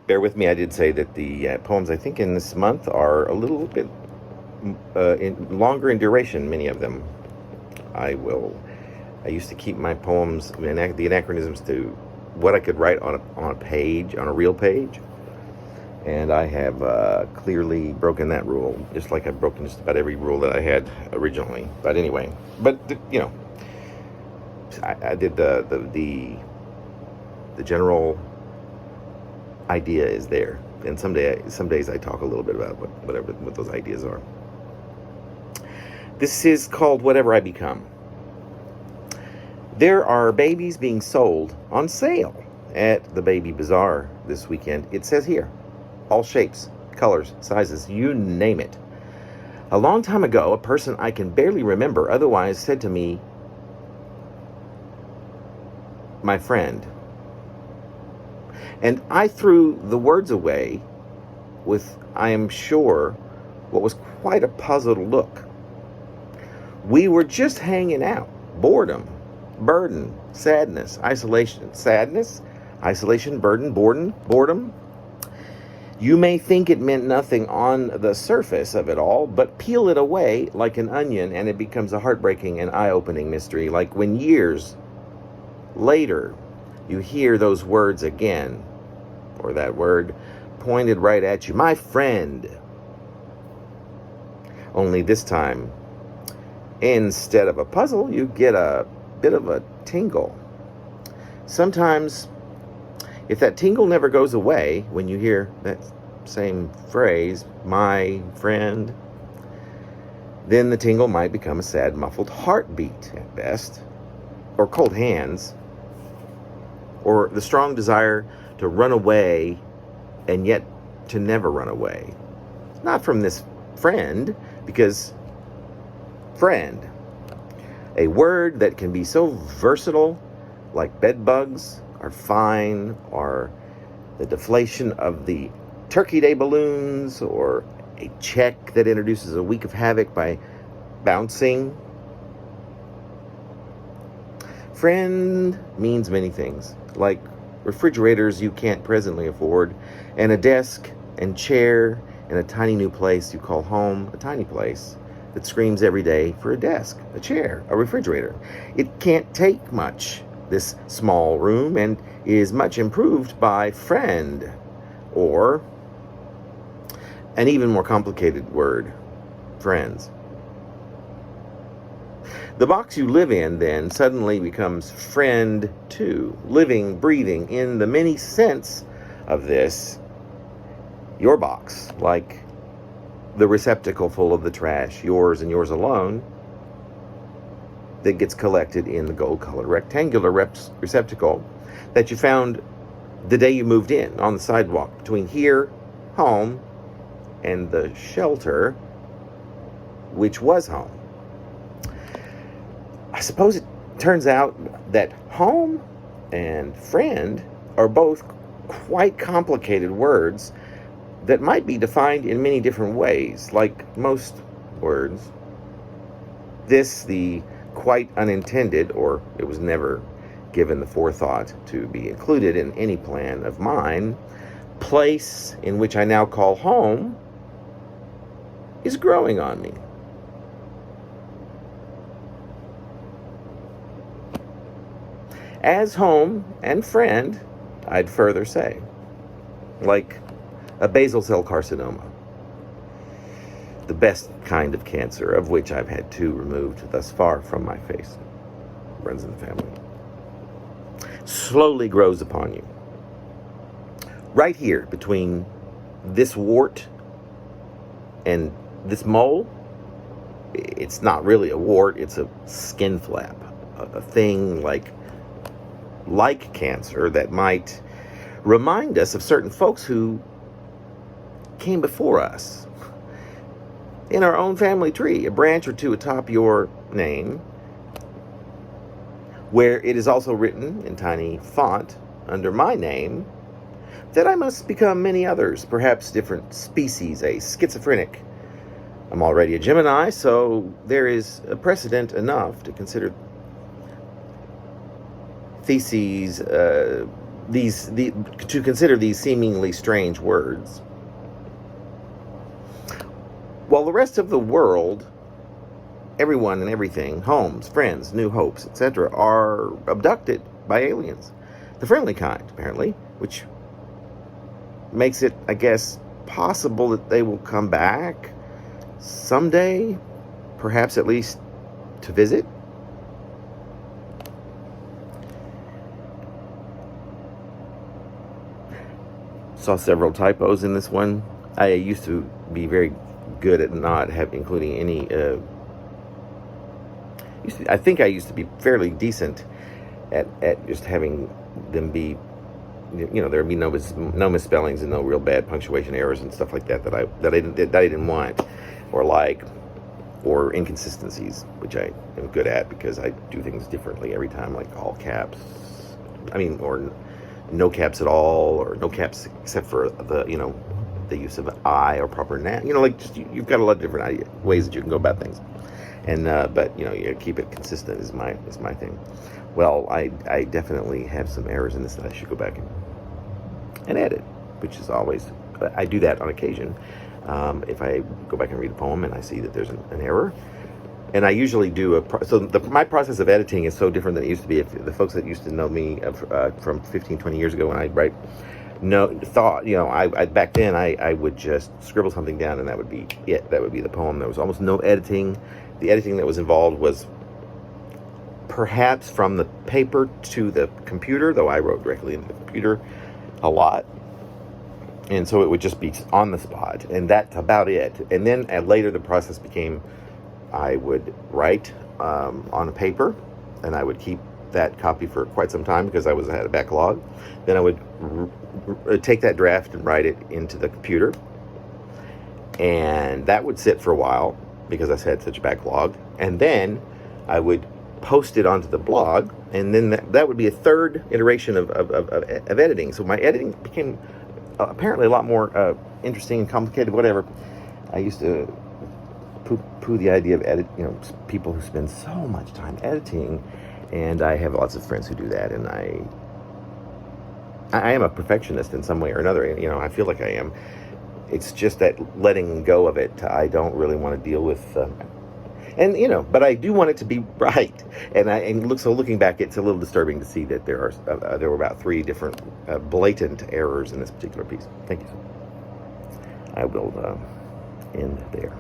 bear with me. I did say that the poems I think in this month are a little bit longer in duration, many of them. I used to keep my poems, the anachronisms, to what I could write on a page, on a real page. And I have clearly broken that rule, just like I've broken just about every rule that I had originally. But anyway, I did the general idea is there, and some days I talk a little bit about what those ideas are. This is called Whatever I Become. There are babies being sold on sale at the Baby Bazaar this weekend. It says here, all shapes, colors, sizes, you name it. A long time ago, a person I can barely remember otherwise said to me, "My friend." And I threw the words away with, I am sure, what was quite a puzzled look. We were just hanging out. Boredom, burden, sadness, isolation. Sadness, isolation, burden, boredom. You may think it meant nothing on the surface of it all, but peel it away like an onion and it becomes a heartbreaking and eye-opening mystery, like when years later you hear those words again, or that word pointed right at you, my friend. Only this time, instead of a puzzle, you get a bit of a tingle. Sometimes, if that tingle never goes away when you hear that same phrase, my friend, then the tingle might become a sad, muffled heartbeat at best, or cold hands, or the strong desire to run away and yet to never run away. Not from this friend, because friend, a word that can be so versatile, like bed bugs, or fine, or the deflation of the Turkey Day balloons, or a check that introduces a week of havoc by bouncing. Friend means many things, like refrigerators you can't presently afford, and a desk and chair in a tiny new place you call home, a tiny place that screams every day for a desk, a chair, a refrigerator. It can't take much, this small room, and is much improved by friend, or an even more complicated word, friends. The box you live in then suddenly becomes friend too, living, breathing in the many sense of this, your box, like the receptacle full of the trash, yours and yours alone, that gets collected in the gold-colored rectangular receptacle that you found the day you moved in on the sidewalk between here, home, and the shelter, which was home. I suppose it turns out that home and friend are both quite complicated words that might be defined in many different ways, like most words. This, the quite unintended, or it was never given the forethought to be included in any plan of mine, place in which I now call home, is growing on me. As home and friend, I'd further say, like a basal cell carcinoma, the best kind of cancer, of which I've had 2 removed thus far from my face, runs in the family, slowly grows upon you. Right here, between this wart and this mole, it's not really a wart, it's a skin flap, a thing like cancer that might remind us of certain folks who came before us in our own family tree, a branch or 2 atop your name, where it is also written in tiny font under my name that I must become many others, perhaps different species, a schizophrenic. I'm already a Gemini, so there is a precedent enough to consider theses to consider these seemingly strange words, while the rest of the world, everyone and everything, homes, friends, new hopes, etc., are abducted by aliens. The friendly kind, apparently, which makes it, I guess, possible that they will come back someday, perhaps at least to visit. Saw several typos in this one. I used to be very good at not including any. I think I used to be fairly decent at just having them be, there would be no misspellings and no real bad punctuation errors and stuff like that that I didn't want, or inconsistencies, which I am good at because I do things differently every time, like all caps. Or no caps at all, or no caps except for the use of I or proper noun. You've got a lot of different ways that you can go about things. And but you keep it consistent is my thing. Well, I definitely have some errors in this that I should go back and edit, which is always, I do that on occasion. If I go back and read a poem and I see that there's an error, and I usually do my process of editing is so different than it used to be. If the folks that used to know me from 15, 20 years ago when I'd write, back then I would just scribble something down and that would be it. That would be the poem. There was almost no editing. The editing that was involved was perhaps from the paper to the computer, though I wrote directly into the computer a lot. And so it would just be on the spot, and that's about it. And then later the process became, I would write on a paper, and I would keep that copy for quite some time because I had a backlog. Then I would take that draft and write it into the computer, and that would sit for a while because I had such a backlog. And then I would post it onto the blog, and then that would be a third iteration of editing. So my editing became apparently a lot more interesting and complicated. Whatever. I used to poo the idea of people who spend so much time editing, and I have lots of friends who do that, and I am a perfectionist in some way or another. I feel like I am. It's just that letting go of it, I don't really want to deal with. But I do want it to be right. Looking back, it's a little disturbing to see that there were about 3 different blatant errors in this particular piece. Thank you. I will end there.